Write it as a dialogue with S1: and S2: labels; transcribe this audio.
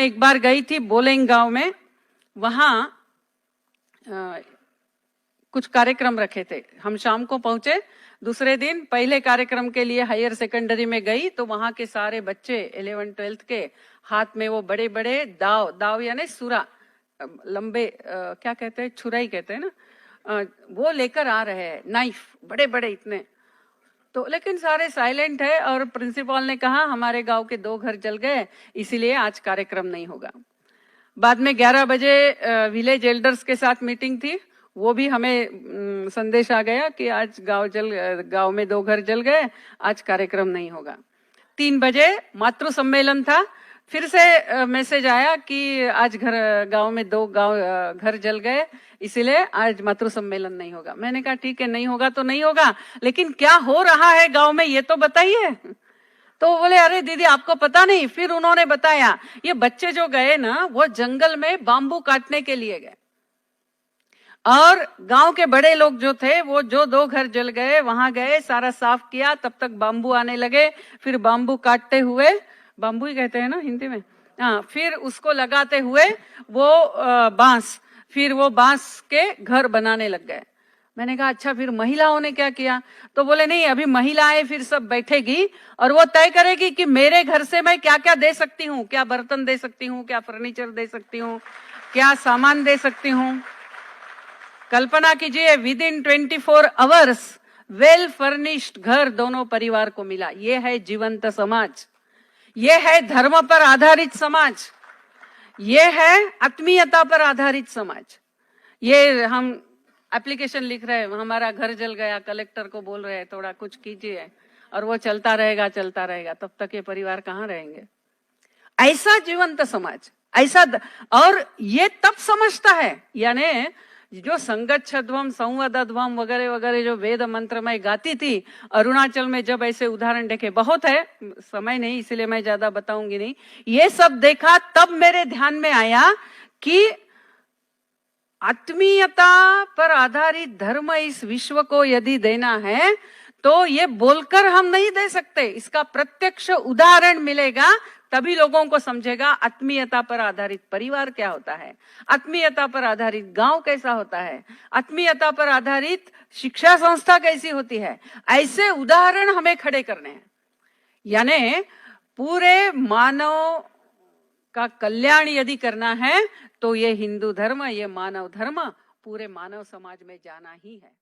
S1: एक बार गई थी बोलेंग गांव में, वहां कुछ कार्यक्रम रखे थे। हम शाम को पहुंचे, दूसरे दिन पहले कार्यक्रम के लिए हायर सेकेंडरी में गई तो वहां के सारे बच्चे 11th-12th के हाथ में वो बड़े बड़े दाव, दाव यानी सुरा, लंबे क्या कहते हैं, छुराई कहते हैं ना, वो लेकर आ रहे हैं, नाइफ बड़े बड़े इतने। तो लेकिन सारे साइलेंट है और प्रिंसिपल ने कहा हमारे गांव के 2 घर जल गए, इसीलिए आज कार्यक्रम नहीं होगा। बाद में 11 बजे विलेज एल्डर्स के साथ मीटिंग थी, वो भी हमें संदेश आ गया कि आज गांव में 2 घर जल गए, आज कार्यक्रम नहीं होगा। 3 बजे मातृ सम्मेलन था, फिर से मैसेज आया कि आज गांव में 2 घर जल गए, इसीलिए आज मातृ सम्मेलन नहीं होगा। मैंने कहा ठीक है, नहीं होगा तो नहीं होगा, लेकिन क्या हो रहा है गांव में ये तो बताइए। तो बोले अरे दीदी आपको पता नहीं। फिर उन्होंने बताया ये बच्चे जो गए ना, वो जंगल में बांबू काटने के लिए गए, और गांव के बड़े लोग जो थे वो जो 2 घर जल गए वहां गए, सारा साफ किया, तब तक बांबू आने लगे। फिर बांबू काटते हुए, बांबू ही कहते हैं ना हिंदी में, हाँ, फिर उसको लगाते हुए वो बांस, फिर वो बांस के घर बनाने लग गए। मैंने कहा अच्छा फिर महिलाओं ने क्या किया? तो बोले नहीं, अभी महिलाएं फिर सब बैठेगी और वो तय करेगी कि मेरे घर से मैं क्या क्या दे सकती हूँ, क्या बर्तन दे सकती हूँ, क्या फर्नीचर दे सकती हूँ, क्या सामान दे सकती हूँ। कल्पना कीजिए, with in 24 hours well furnished घर दोनों परिवार को मिला। ये है जीवंत समाज, ये है धर्म पर आधारित समाज, ये है आत्मीयता पर आधारित समाज। ये हम एप्लीकेशन लिख रहे हैं, हमारा घर जल गया, कलेक्टर को बोल रहे हैं थोड़ा कुछ कीजिए, और वो चलता रहेगा, तब तक ये परिवार कहाँ रहेंगे? ऐसा जीवंत समाज, ऐसा और ये तब समझता है, यानी जो संगच्छध्वम संवदध्वम वगैरह वगैरह जो वेद मंत्र में गाती थी अरुणाचल में, जब ऐसे उदाहरण देखे, बहुत है, समय नहीं इसलिए मैं ज्यादा बताऊंगी नहीं, ये सब देखा तब मेरे ध्यान में आया कि आत्मीयता पर आधारित धर्म इस विश्व को यदि देना है तो ये बोलकर हम नहीं दे सकते, इसका प्रत्यक्ष उदाहरण मिलेगा, तभी लोगों को समझेगा आत्मीयता पर आधारित परिवार क्या होता है, आत्मीयता पर आधारित गांव कैसा होता है, आत्मीयता पर आधारित शिक्षा संस्था कैसी होती है। ऐसे उदाहरण हमें खड़े करने हैं, यानी पूरे मानव का कल्याण यदि करना है तो ये हिंदू धर्म, ये मानव धर्म पूरे मानव समाज में जाना ही है।